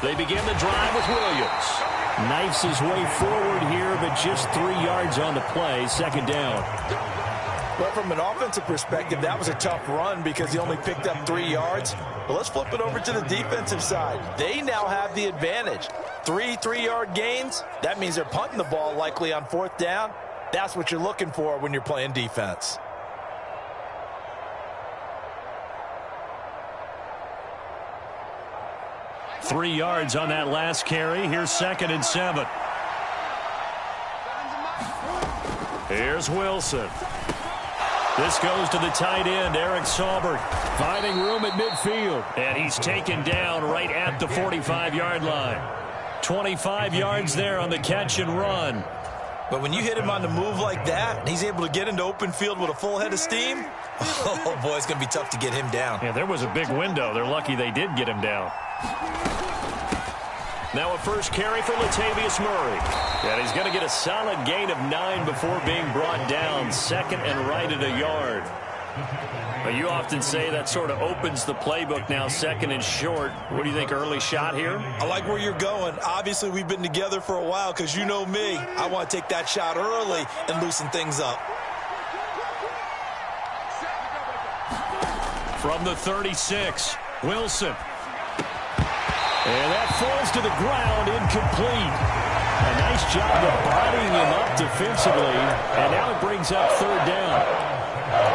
They begin the drive with Williams. Knifes his way forward here, but just 3 yards on the play. Second down. Well, from an offensive perspective, that was a tough run because he only picked up 3 yards. But let's flip it over to the defensive side. They now have the advantage. 3 3-yard gains. That means they're punting the ball likely on 4th down. That's what you're looking for when you're playing defense. Three yards on that last carry. Here's 2nd and 7. Here's Wilson. This goes to the tight end, Eric Saubert, finding room at midfield. And he's taken down right at the 45-yard line. 25 yards there on the catch and run. But when you hit him on the move like that, and he's able to get into open field with a full head of steam, oh, boy, it's going to be tough to get him down. Yeah, there was a big window. They're lucky they did get him down. Now a first carry for Latavius Murray. And he's going to get a solid gain of 9 before being brought down. 2nd and right at a yard. But you often say that sort of opens the playbook now, 2nd and short. What do you think, early shot here? I like where you're going. Obviously, we've been together for a while because you know me. I want to take that shot early and loosen things up. From the 36, Wilson. And that falls to the ground, incomplete. A nice job of bodying him up defensively. And now it brings up 3rd down.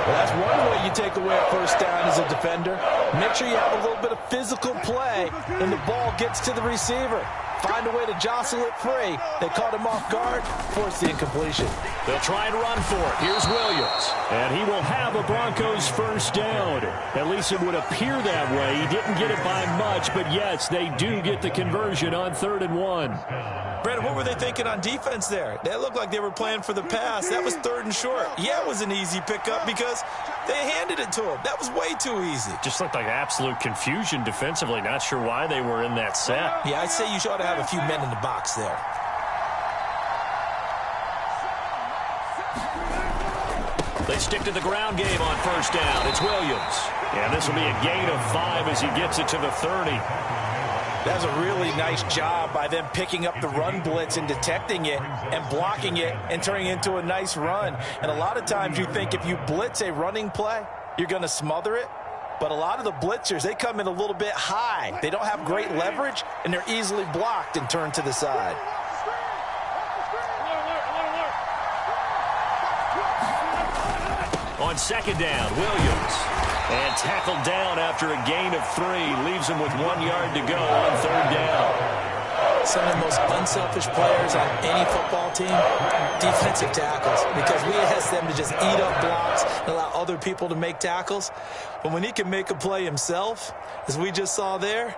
Well, that's one way you take away a first down as a defender. Make sure you have a little bit of physical play when the ball gets to the receiver. Find a way to jostle it free. They caught him off guard, forced the incompletion. They'll try and run for it. Here's Williams. And he will have a Broncos first down. At least it would appear that way. He didn't get it by much, but yes, they do get the conversion on 3rd and 1. Brandon, what were they thinking on defense there? They looked like they were playing for the pass. That was 3rd and short. Yeah, it was an easy pickup because they handed it to him. That was way too easy. Just looked like absolute confusion defensively. Not sure why they were in that set. Yeah, I'd say you ought to have a few men in the box there. They stick to the ground game on first down. It's Williams. And this will be a gain of 5 as he gets it to the 30. That's a really nice job by them picking up the run blitz and detecting it and blocking it and turning it into a nice run. And a lot of times you think if you blitz a running play, you're going to smother it. But a lot of the blitzers, they come in a little bit high. They don't have great leverage, and they're easily blocked and turned to the side. On 2nd down, Williams. And tackled down after a gain of 3. Leaves him with 1 yard to go on 3rd down. Some of the most unselfish players on any football team, defensive tackles, because we ask them to just eat up blocks and allow other people to make tackles. But when he can make a play himself, as we just saw there,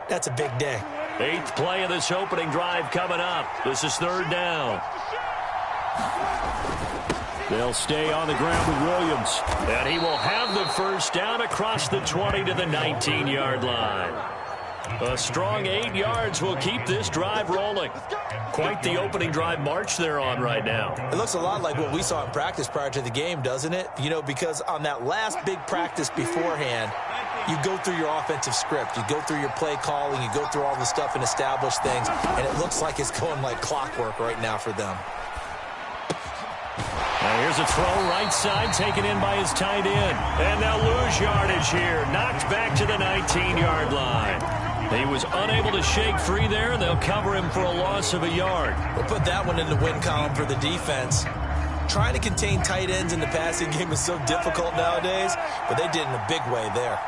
that's a big day. 8th play of this opening drive coming up. This is 3rd down. They'll stay on the ground with Williams. And he will have the first down across the 20 to the 19-yard line. A strong 8 yards will keep this drive rolling. Quite the opening drive march they're on right now. It looks a lot like what we saw in practice prior to the game, doesn't it? You know, because on that last big practice beforehand, you go through your offensive script. You go through your play calling. You go through all the stuff and establish things. And it looks like it's going like clockwork right now for them. Now here's a throw right side taken in by his tight end. And they'll lose yardage here. Knocked back to the 19-yard line. He was unable to shake free there. They'll cover him for a loss of a yard. We'll put that one in the win column for the defense. Trying to contain tight ends in the passing game is so difficult nowadays, but they did in a big way there.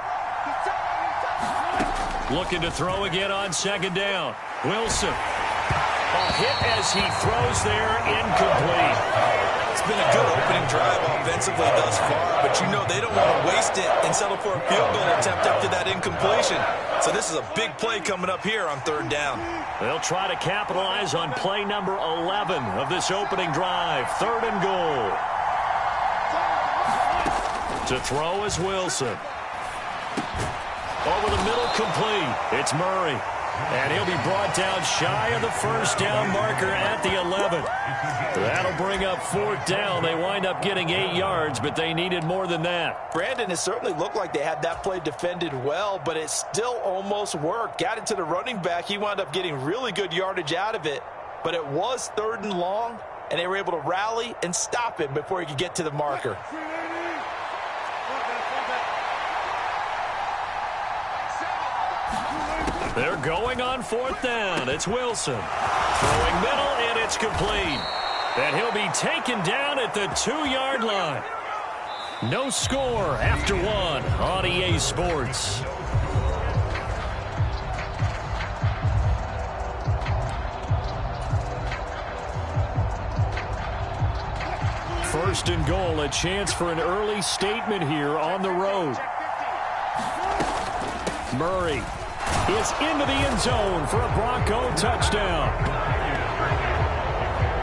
Looking to throw again on 2nd down. Wilson. A hit as he throws there, incomplete. It's been a good opening drive offensively thus far, but you know they don't want to waste it and settle for a field goal attempt after that incompletion. So this is a big play coming up here on 3rd down. They'll try to capitalize on play number 11 of this opening drive. 3rd and goal. To throw is Wilson. Over the middle, complete. It's Murray. And he'll be brought down shy of the first down marker at the 11. That'll bring up 4th down. They wind up getting 8 yards, but they needed more than that. Brandon, it certainly looked like they had that play defended well, but it still almost worked. Got it to the running back. He wound up getting really good yardage out of it, but it was 3rd and long, and they were able to rally and stop him before he could get to the marker. They're going on 4th down. It's Wilson. Throwing middle, and it's complete. And he'll be taken down at the 2-yard line. No score after 1 on EA Sports. First and goal, a chance for an early statement here on the road. Murray is into the end zone for a Bronco touchdown.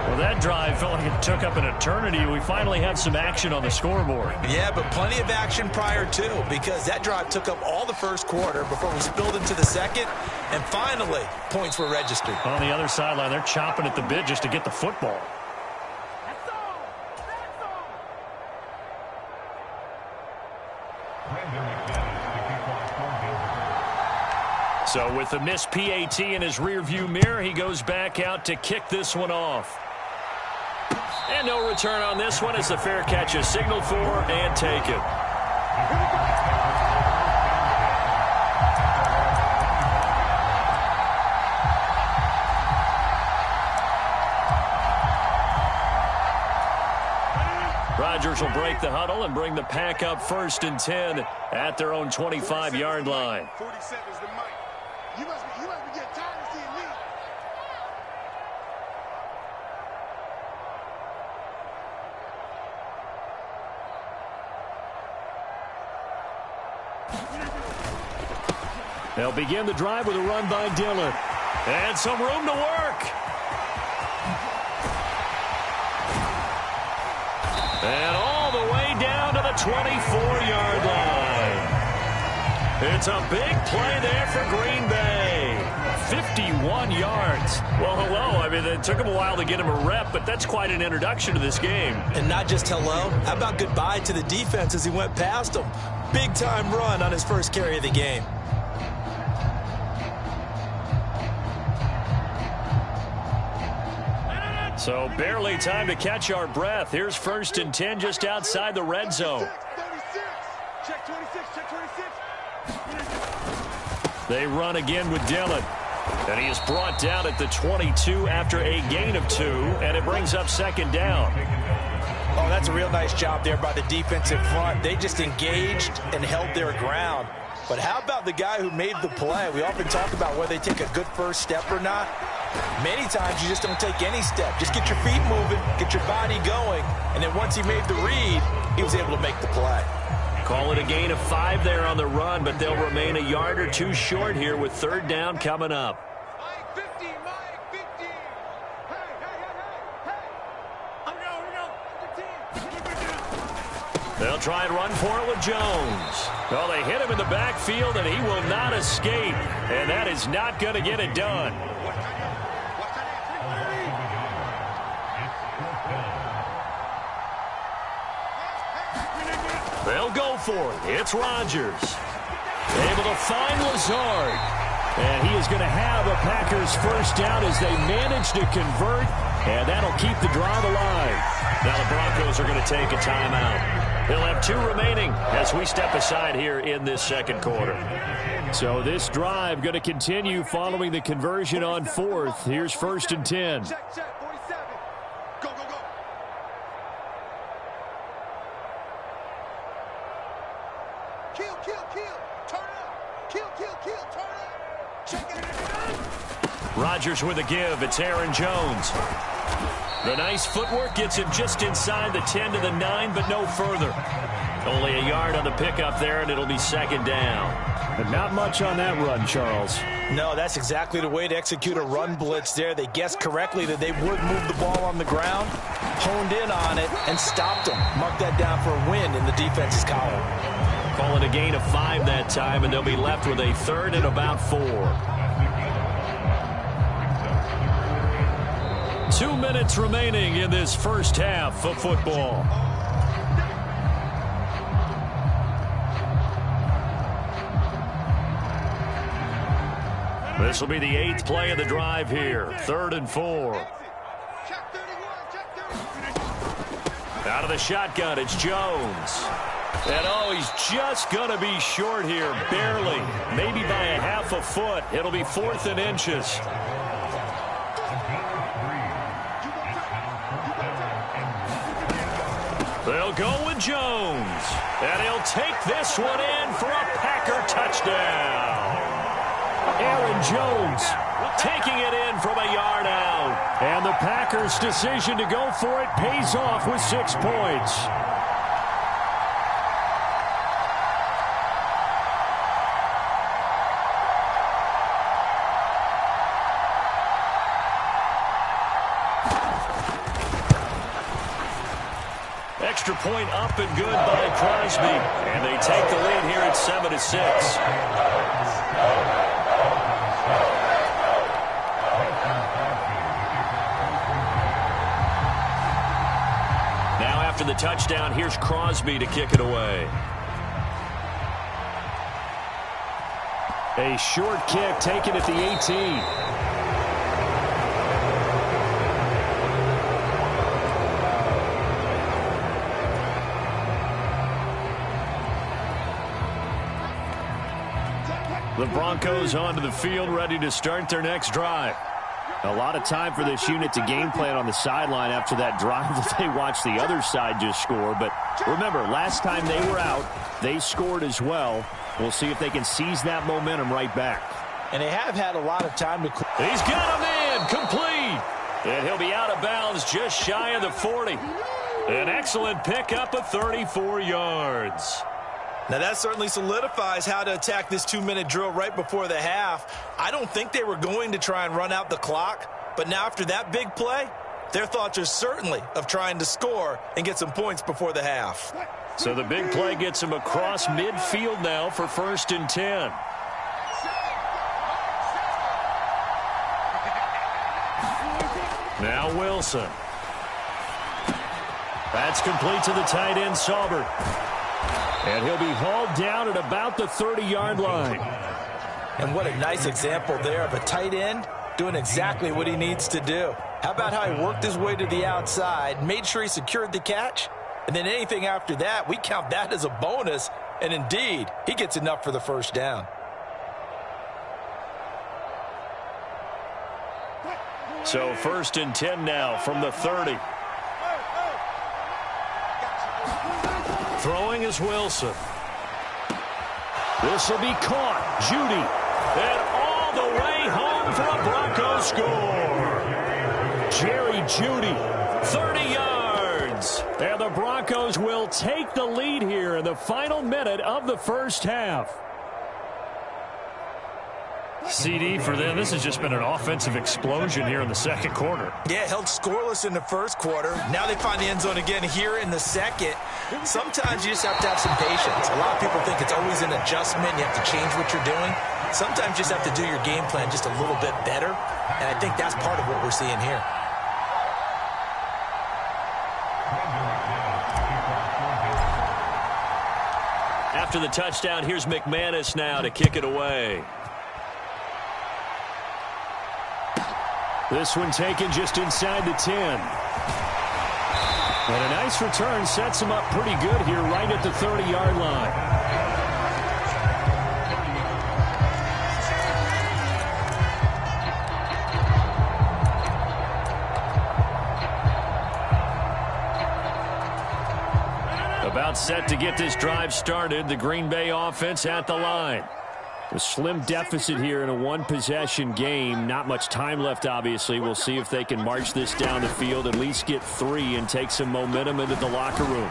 Well, that drive felt like it took up an eternity. We finally have some action on the scoreboard. Yeah, but plenty of action prior to, because that drive took up all the first quarter before we spilled into the second, and finally, points were registered. On the other sideline, they're chomping at the bit just to get the football. So with the missed PAT in his rearview mirror, he goes back out to kick this one off. And no return on this one as the fair catch is signaled for and taken. Rodgers will break the huddle and bring the pack up 1st and 10 at their own 25-yard line. 47 is the mic. You must be getting tired of seeing me. They'll begin the drive with a run by Dillon. And some room to work. And all the way down to the 24-yard line. It's a big play there for Green Bay. 51 yards. Well, hello. I mean, it took him a while to get him a rep, but that's quite an introduction to this game. And not just hello. How about goodbye to the defense as he went past him? Big-time run on his first carry of the game. So barely time to catch our breath. Here's 1st and 10 just outside the red zone. Check 26, check 26. They run again with Dillon. And he is brought down at the 22 after a gain of 2, and it brings up 2nd down. Oh, that's a real nice job there by the defensive front. They just engaged and held their ground. But how about the guy who made the play? We often talk about whether they take a good first step or not. Many times you just don't take any step. Just get your feet moving, get your body going, and then once he made the read, he was able to make the play. Call it a gain of 5 there on the run, but they'll remain a yard or 2 short here with 3rd down coming up. Mike 50, Mike 50. Hey. They'll try and run for it with Jones. Well, they hit him in the backfield, and he will not escape. And that is not going to get it done. They'll go for it. It's Rodgers. Able to find Lazard. And he is going to have a Packers 1st down as they manage to convert. And that'll keep the drive alive. Now the Broncos are going to take a timeout. They'll have 2 remaining as we step aside here in this 2nd quarter. So this drive going to continue following the conversion on 4th. Here's 1st and 10. Check, 47. Go. Kill. Turn up. Kill. Turn up. Check it. Rodgers with a give. It's Aaron Jones. The nice footwork gets him just inside the 10 to the 9, but no further. Only a yard on the pickup there, and it'll be 2nd down. But not much on that run, Charles. No, that's exactly the way to execute a run blitz there. They guessed correctly that they would move the ball on the ground, honed in on it, and stopped them. Mark that down for a win in the defense's column. Call it a gain of 5 that time, and they'll be left with a 3rd and about 4. 2 minutes remaining in this first half of football. This will be the 8th play of the drive here. 3rd and 4. Out of the shotgun, it's Jones. And oh, he's just going to be short here, barely. Maybe by a half a foot. It'll be 4th and inches. They'll go with Jones. And he'll take this one in for a Packer touchdown. Aaron Jones taking it in from a yard out. And the Packers' decision to go for it pays off with 6 points. Extra point up and good by Crosby. And they take the lead here at 7-6. Now after the touchdown, here's Crosby to kick it away. A short kick taken at the 18. The Broncos onto the field, ready to start their next drive. A lot of time for this unit to game plan on the sideline after that drive that they watched the other side just score. But remember, last time they were out, they scored as well. We'll see if they can seize that momentum right back. And they have had a lot of time to... He's got him in, complete. And he'll be out of bounds just shy of the 40. An excellent pickup of 34 yards. Now, that certainly solidifies how to attack this 2-minute drill right before the half. I don't think they were going to try and run out the clock, but now after that big play, their thoughts are certainly of trying to score and get some points before the half. So the big play gets them across midfield now for 1st and 10. Now Wilson. That's complete to the tight end, Saubert. And he'll be hauled down at about the 30-yard line. And what a nice example there of a tight end doing exactly what he needs to do. How about how he worked his way to the outside, made sure he secured the catch, and then anything after that, we count that as a bonus. And indeed, he gets enough for the first down. So 1st and 10 now from the 30. Throwing is Wilson. This will be caught. Judy. And all the way home for a Broncos score. Jerry Judy. 30 yards. And the Broncos will take the lead here in the final minute of the first half. CD for them. This has just been an offensive explosion here in the second quarter. Yeah, held scoreless in the first quarter. Now they find the end zone again here in the second. Sometimes you just have to have some patience. A lot of people think it's always an adjustment. You have to change what you're doing. Sometimes you just have to do your game plan just a little bit better. And I think that's part of what we're seeing here. After the touchdown, here's McManus now to kick it away. This one taken just inside the 10. And a nice return sets him up pretty good here right at the 30-yard line. About set to get this drive started. The Green Bay offense at the line. A slim deficit here in a one-possession game. Not much time left, obviously. We'll see if they can march this down the field, at least get 3, and take some momentum into the locker room.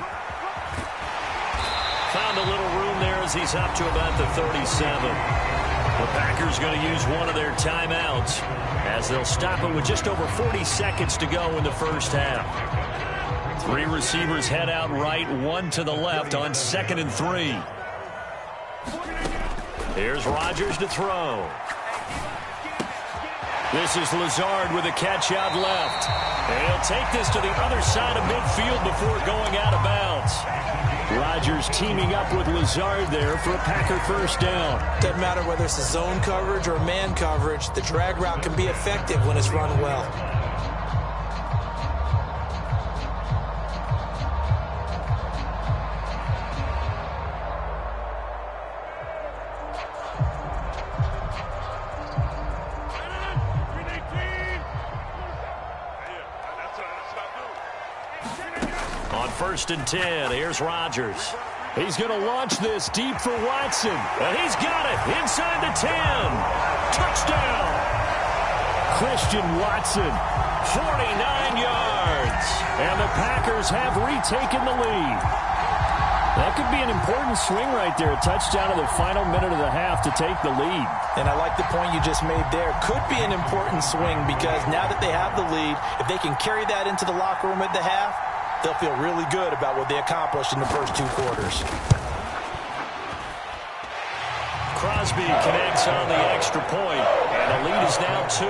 Found a little room there as he's up to about the 37. The Packers going to use one of their timeouts as they'll stop it with just over 40 seconds to go in the first half. 3 receivers head out right, 1 to the left on 2nd and 3. Here's Rodgers to throw. This is Lazard with a catch out left. And he'll take this to the other side of midfield before going out of bounds. Rodgers teaming up with Lazard there for a Packer first down. Doesn't matter whether it's a zone coverage or a man coverage. The drag route can be effective when it's run well. First and 10. Here's Rodgers. He's going to launch this deep for Watson. And he's got it inside the 10. Touchdown. Christian Watson, 49 yards. And the Packers have retaken the lead. That could be an important swing right there. A touchdown in the final minute of the half to take the lead. And I like the point you just made there. Could be an important swing because now that they have the lead, if they can carry that into the locker room at the half, they'll feel really good about what they accomplished in the first 2 quarters. Crosby connects on the extra point, and the lead is now 2.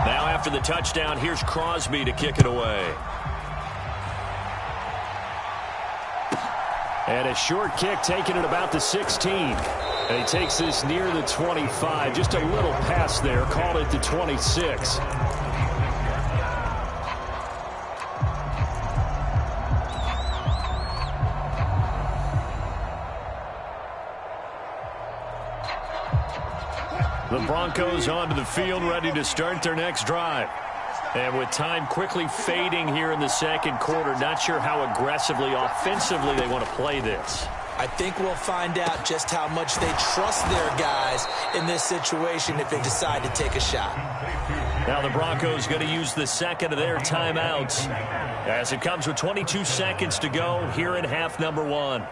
Now after the touchdown, here's Crosby to kick it away. And a short kick taken at about the 16. And he takes this near the 25. Just a little pass there. Called it the 26. The Broncos onto the field ready to start their next drive. And with time quickly fading here in the second quarter, not sure how aggressively, offensively they want to play this. I think we'll find out just how much they trust their guys in this situation if they decide to take a shot. Now the Broncos going to use the second of their timeouts as it comes with 22 seconds to go here in half number 1.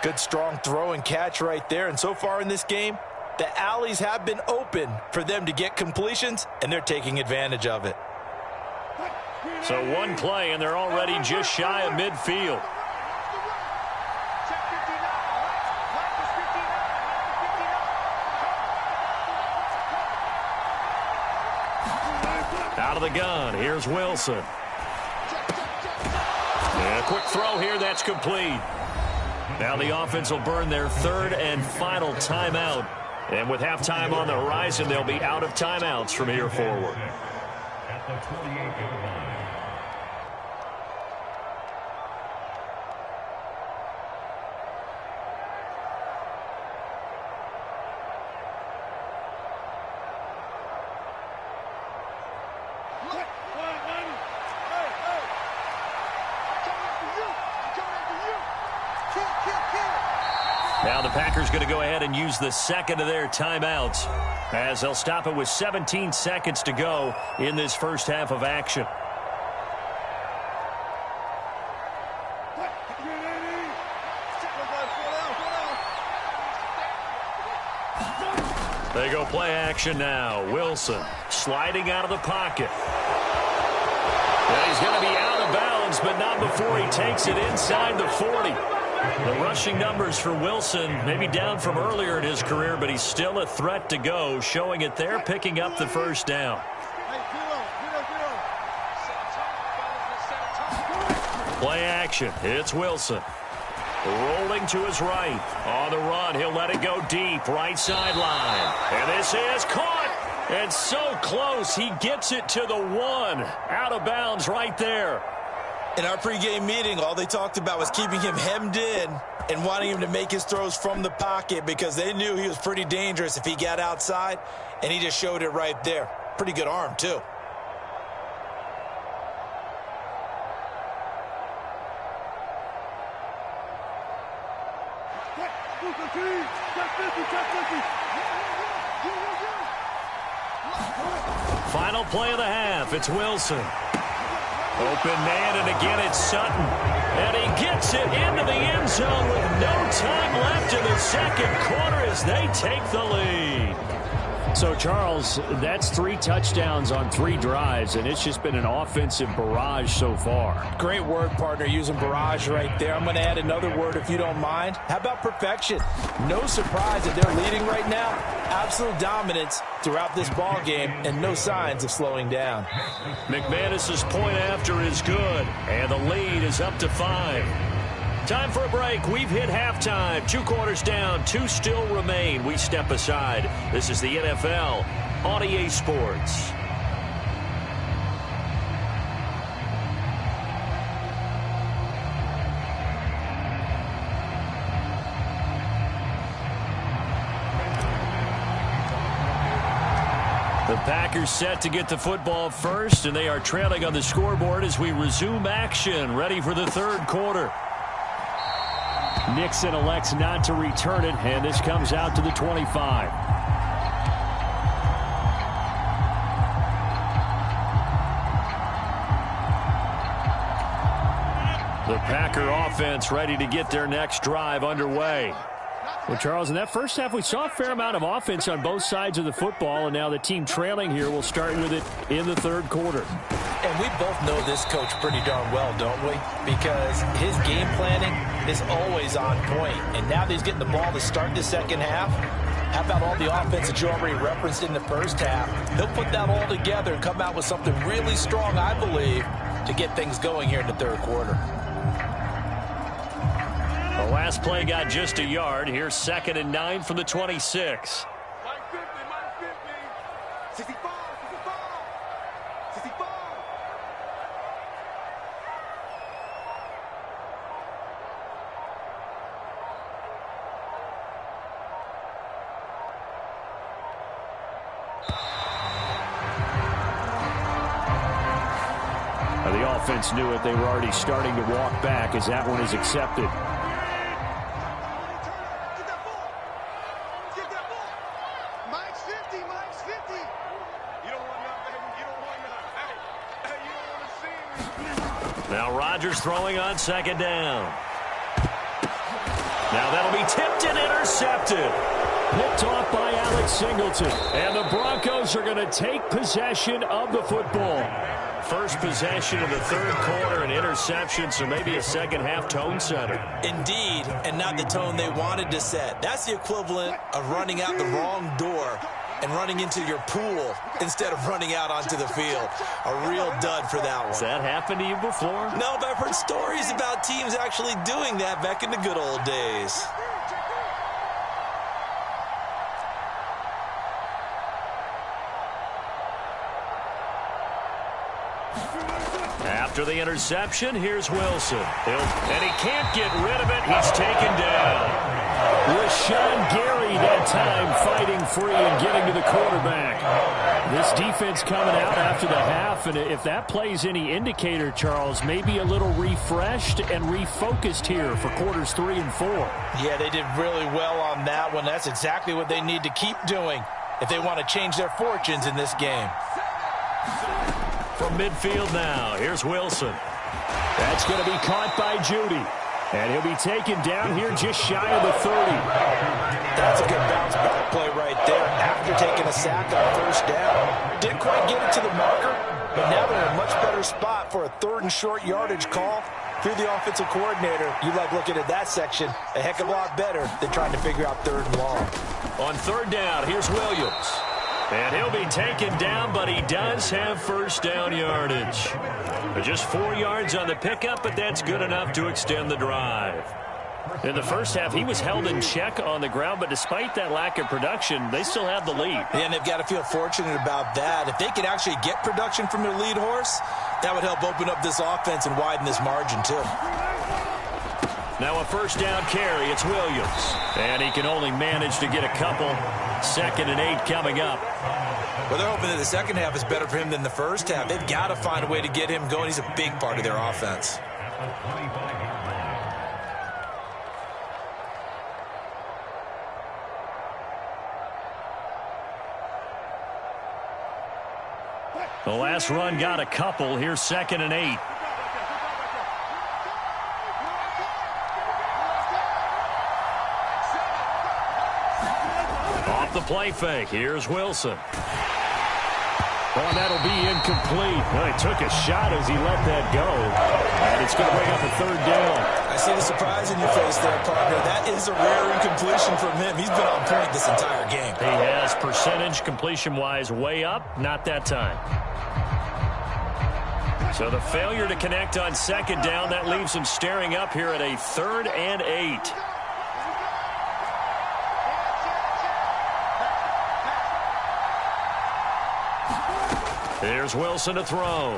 Good strong throw and catch right there. And so far in this game, the alleys have been open for them to get completions, and they're taking advantage of it. So one play, and they're already just shy of midfield. Out of the gun, here's Wilson. And a quick throw here, that's complete. Now the offense will burn their third and final timeout. And with halftime on the horizon, they'll be out of timeouts from here forward. At the 28-yard line. Now the Packers going to go ahead and use the second of their timeouts as they'll stop it with 17 seconds to go in this first half of action. They go play action now. Wilson sliding out of the pocket. And he's going to be out of bounds, but not before he takes it inside the 40. The rushing numbers for Wilson maybe down from earlier in his career, but he's still a threat to go, showing it there, picking up the first down. Play action. It's Wilson. Rolling to his right. On the run, he'll let it go deep. Right sideline. And this is caught. And so close, he gets it to the 1. Out of bounds right there. In our pregame meeting, all they talked about was keeping him hemmed in and wanting him to make his throws from the pocket because they knew he was pretty dangerous if he got outside, and he just showed it right there. Pretty good arm, too. Final play of the half. It's Wilson. Open man, and again it's Sutton. And he gets it into the end zone with no time left in the second quarter as they take the lead. So, Charles, that's 3 touchdowns on 3 drives, and it's just been an offensive barrage so far. Great word, partner, using barrage right there. I'm going to add another word if you don't mind. How about perfection? No surprise that they're leading right now. Absolute dominance throughout this ball game and no signs of slowing down. McManus's point after is good, and the lead is up to 5. Time for a break. We've hit halftime. 2 quarters down. 2 still remain. We step aside. This is the NFL on EA Sports. The Packers set to get the football first, and they are trailing on the scoreboard as we resume action, ready for the 3rd quarter. Nixon elects not to return it, and this comes out to the 25. The Packer offense ready to get their next drive underway. Well, Charles, in that first half, we saw a fair amount of offense on both sides of the football, and now the team trailing here will start with it in the 3rd quarter. And we both know this coach pretty darn well, don't we? Because his game planning is always on point. And now that he's getting the ball to start the second half, how about all the offense that you already referenced in the first half? He'll put that all together and come out with something really strong, I believe, to get things going here in the 3rd quarter. The last play got just a yard. Here's 2nd and 9 from the 26. Mike 50, Mike 50. 65, 65, 65. The offense knew it. They were already starting to walk back as that one is accepted. Now Rodgers throwing on 2nd down. Now that'll be tipped and intercepted. Picked off by Alex Singleton. And the Broncos are going to take possession of the football. First possession of the 3rd quarter, an interception, so maybe a second-half tone setter. Indeed, and not the tone they wanted to set. That's the equivalent of running out the wrong door and running into your pool instead of running out onto the field. A real dud for that one. Has that happened to you before? No, but I've heard stories about teams actually doing that back in the good old days. After the interception, here's Wilson. And he can't get rid of it. He's taken down. Rashawn Gary that time fighting free and getting to the quarterback. This defense coming out after the half, and if that plays any indicator, Charles, maybe a little refreshed and refocused here for quarters 3 and 4. Yeah, they did really well on that one. That's exactly what they need to keep doing if they want to change their fortunes in this game. From midfield now, here's Wilson. That's going to be caught by Judy. And he'll be taken down here just shy of the 30. That's a good bounce back play right there after taking a sack on 1st down. Didn't quite get it to the marker, but now they're in a much better spot for a 3rd and short yardage call. Through the offensive coordinator, you like looking at that section a heck of a lot better than trying to figure out 3rd and long. On 3rd down, here's Williams. And he'll be taken down, but he does have 1st down yardage. Just 4 yards on the pickup, but that's good enough to extend the drive. In the first half, he was held in check on the ground, but despite that lack of production, they still have the lead. And they've got to feel fortunate about that. If they could actually get production from their lead horse, that would help open up this offense and widen this margin, too. Now a 1st down carry, it's Williams. And he can only manage to get a couple. 2nd and 8 coming up. Well, they're hoping that the second half is better for him than the first half. They've got to find a way to get him going. He's a big part of their offense. The last run got a couple. Here's 2nd and 8. the play fake. Here's Wilson. Well, that'll be incomplete. Well, he took a shot as he let that go. And it's going to bring up a third down. I see the surprise in your face there, partner. That is a rare incompletion from him. He's been on point this entire game. He has percentage completion-wise way up. Not that time. So the failure to connect on second down, that leaves him staring up here at a 3rd and 8. Here's Wilson to throw.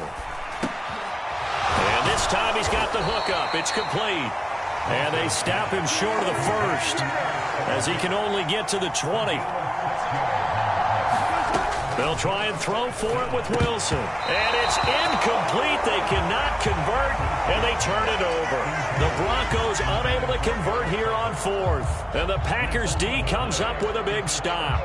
And this time he's got the hook up. It's complete. And they stop him short of the first as he can only get to the 20. They'll try and throw for it with Wilson. And it's incomplete. They cannot convert, and they turn it over. The Broncos unable to convert here on 4th. And the Packers D comes up with a big stop.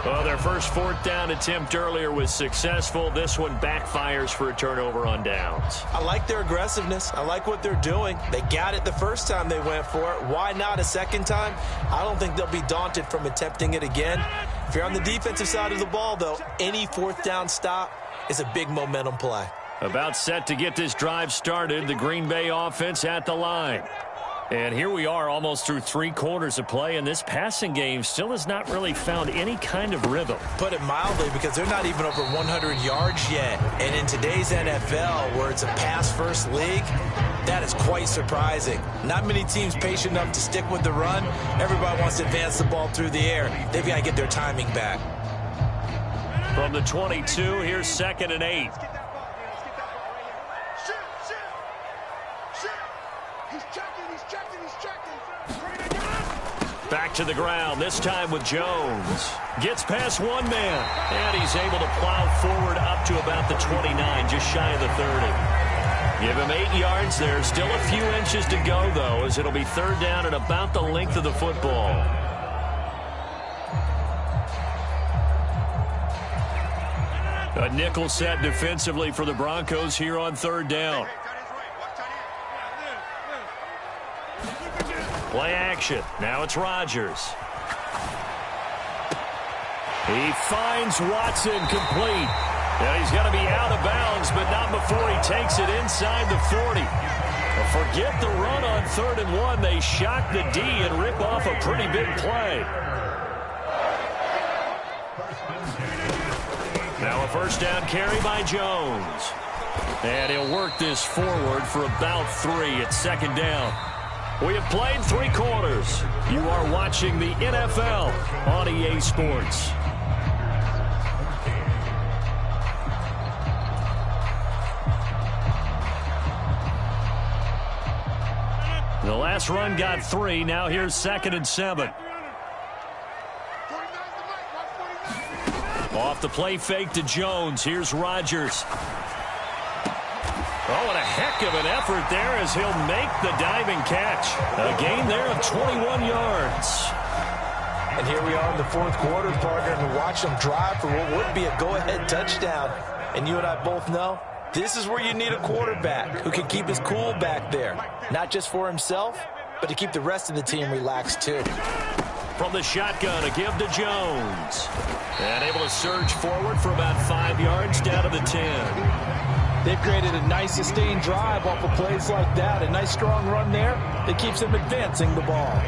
Well, their first 4th down attempt earlier was successful. This one backfires for a turnover on downs. I like their aggressiveness. I like what they're doing. They got it the first time they went for it. Why not a second time? I don't think they'll be daunted from attempting it again. If you're on the defensive side of the ball, though, any 4th down stop is a big momentum play. About set to get this drive started, the Green Bay offense at the line. And here we are almost through 3 quarters of play, and this passing game still has not really found any kind of rhythm. Put it mildly, because they're not even over 100 yards yet. And in today's NFL, where it's a pass-first league, that is quite surprising. Not many teams patient enough to stick with the run. Everybody wants to advance the ball through the air. They've got to get their timing back. From the 22, here's 2nd and 8. Back to the ground, this time with Jones. Gets past one man, and he's able to plow forward up to about the 29, just shy of the 30. Give him 8 yards there. Still a few inches to go, though, as it'll be 3rd down at about the length of the football. A nickel set defensively for the Broncos here on 3rd down. Play action. Now it's Rodgers. He finds Watson complete. Now he's got to be out of bounds, but not before he takes it inside the 40. Forget the run on 3rd and 1. They shock the D and rip off a pretty big play. Now a 1st down carry by Jones. And he'll work this forward for about 3 at 2nd down. We have played 3 quarters. You are watching the NFL on EA Sports. The last run got 3. Now here's 2nd and 7. Off the play fake to Jones. Here's Rodgers. Oh, and a heck of an effort there as he'll make the diving catch. A gain there of 21 yards. And here we are in the 4th quarter, partner, and watch them drive for what would be a go-ahead touchdown. And you and I both know this is where you need a quarterback who can keep his cool back there. Not just for himself, but to keep the rest of the team relaxed too. From the shotgun, a give to Jones. And able to surge forward for about 5 yards down to the 10. They've created a nice sustained drive off of plays like that. A nice strong run there that keeps them advancing the ball.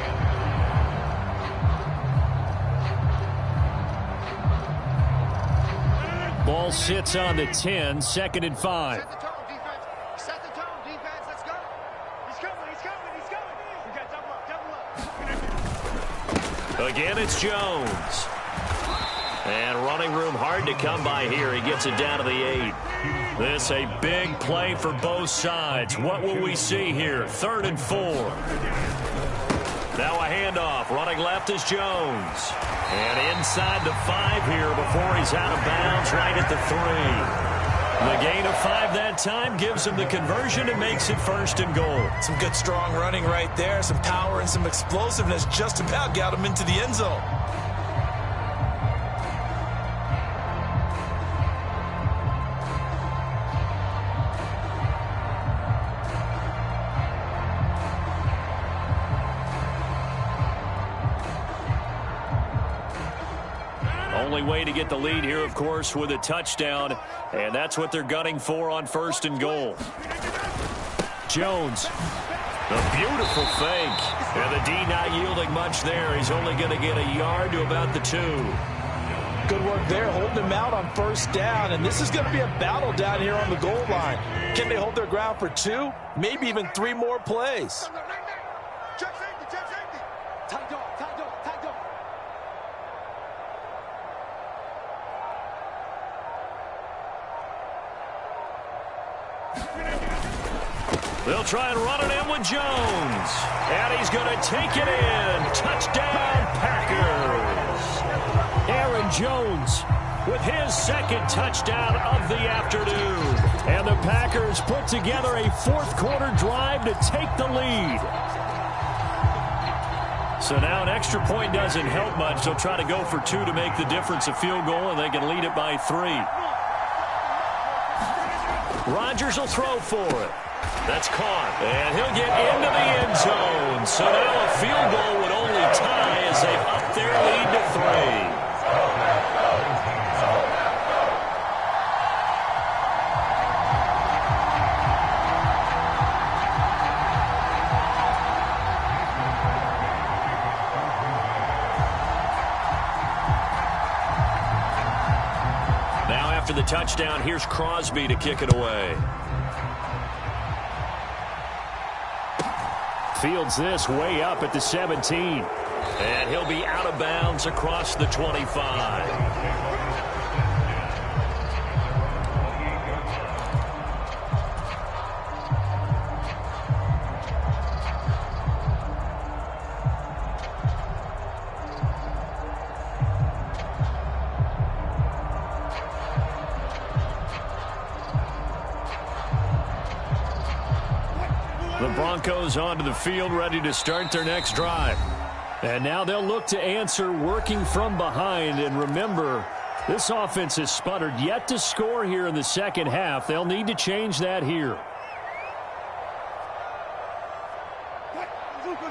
Ball sits on the 10, 2nd and 5. Set the tone, defense. Set the tone, defense. Let's go. He's coming, he's coming, he's coming. We got double up. Again, it's Jones. And running room hard to come by here. He gets it down to the 8. This a big play for both sides. What will we see here? 3rd and 4. Now a handoff. Running left is Jones. And inside the 5 here before he's out of bounds right at the 3. The gain of 5 that time gives him the conversion and makes it 1st and goal. Some good strong running right there. Some power and some explosiveness just about got him into the end zone. Only way to get the lead here, of course, with a touchdown, and that's what they're gunning for on 1st and goal. Jones. A beautiful fake. And the D not yielding much there. He's only going to get a yard to about the 2. Good work there, holding him out on 1st down, and this is going to be a battle down here on the goal line. Can they hold their ground for 2, maybe even 3 more plays? Check safety, check safety. Tight dog, tight dog, tight dog. They'll try and run it in with Jones. And he's going to take it in. Touchdown, Packers. Aaron Jones with his 2nd touchdown of the afternoon. And the Packers put together a 4th quarter drive to take the lead. So now an extra point doesn't help much. They'll try to go for 2 to make the difference a field goal, and they can lead it by 3. Rodgers will throw for it. That's caught, and he'll get into the end zone. So now a field goal would only tie as they've upped their lead to 3. Now after the touchdown, here's Crosby to kick it away. Fields this way up at the 17. And he'll be out of bounds across the 25. The Broncos onto the field, ready to start their next drive. And now they'll look to answer working from behind. And remember, this offense has sputtered yet to score here in the 2nd half. They'll need to change that here.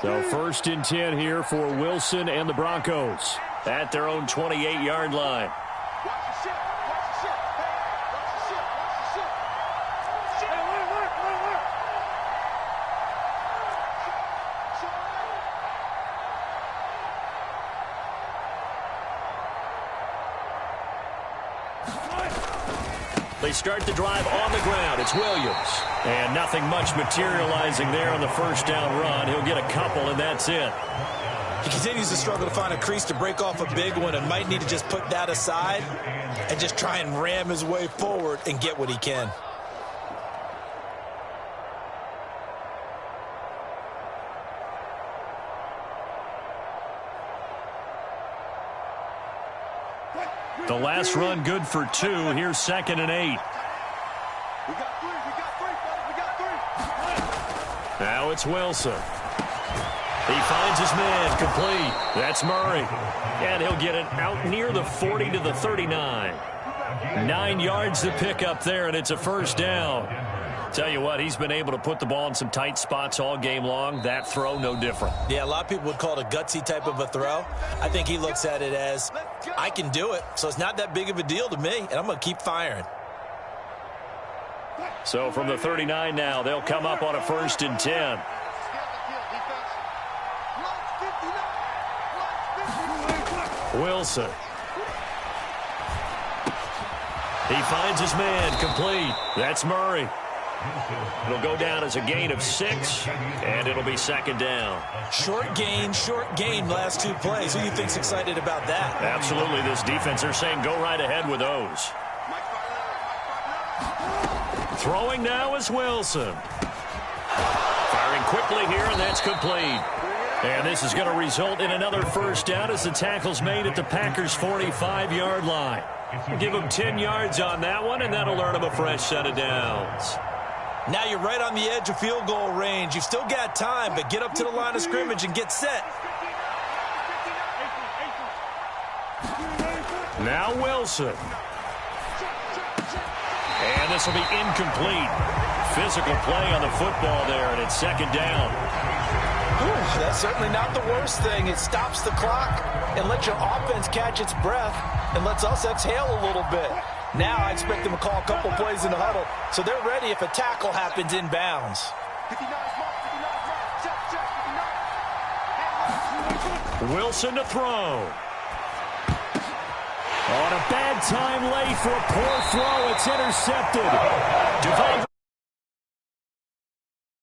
So 1st and 10 here for Wilson and the Broncos at their own 28-yard line. They start the drive on the ground. It's Williams. And nothing much materializing there on the 1st down run. He'll get a couple, and that's it. He continues to struggle to find a crease to break off a big one and might need to just put that aside and just try and ram his way forward and get what he can. The last run good for 2. Here's 2nd and 8. We got 3, buddy, we got 3. Now it's Wilson. He finds his man, complete. That's Murray. And he'll get it out near the 40 to the 39. 9 yards to pick up there, and it's a 1st down. Tell you what, he's been able to put the ball in some tight spots all game long. That throw, no different. Yeah, a lot of people would call it a gutsy type of a throw. I think he looks at it as, I can do it, so it's not that big of a deal to me, and I'm going to keep firing. So from the 39 now, they'll come up on a 1st and 10. Wilson. He finds his man, complete. That's Murray. It'll go down as a gain of 6, and it'll be 2nd down. Short gain, last 2 plays. Who do you think's excited about that? Absolutely, this defense, they're saying go right ahead with those. Throwing now is Wilson. Firing quickly here, and that's complete. And this is going to result in another 1st down as the tackle's made at the Packers' 45-yard line. Give them 10 yards on that one, and that'll earn them a fresh set of downs. Now you're right on the edge of field goal range. You've still got time, but get up to the line of scrimmage and get set. Now Wilson. And this will be incomplete. Physical play on the football there, and it's 2nd down. That's certainly not the worst thing. It stops the clock and lets your offense catch its breath. and lets us exhale a little bit. Now I expect them to call a couple plays in the huddle, so they're ready if a tackle happens inbounds. 59 mark, 59 mark. Check, 59. Wilson to throw. On a bad time late for a poor throw. It's intercepted.